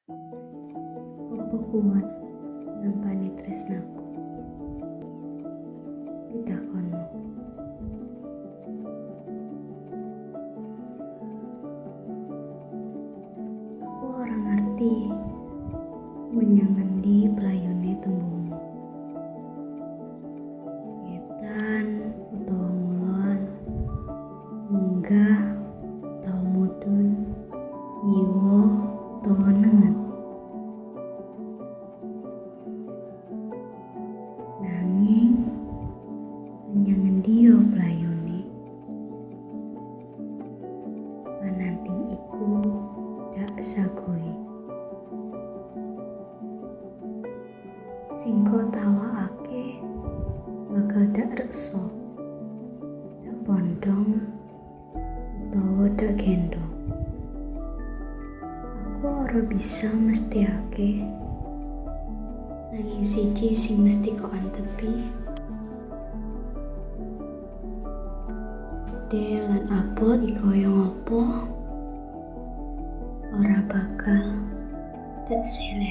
Opo kuat nampani tresnaku ditakonmu. Aku ora ngerti menyang ngendi playune tembungmu. Ngetan utawa ngulon, munggah utawa mudhun, nyiwa utawa nengen. Nanging menyang ngendi yo playune? Pananting iku dak sagoi. Sing kok tawakake bakal dak reksa, dak pondong utawa dak gendong. Aku ora bisa mestiake nanging siji sing mesti kok antepi. De lan abot kaya ngopo ora bakal dak suwe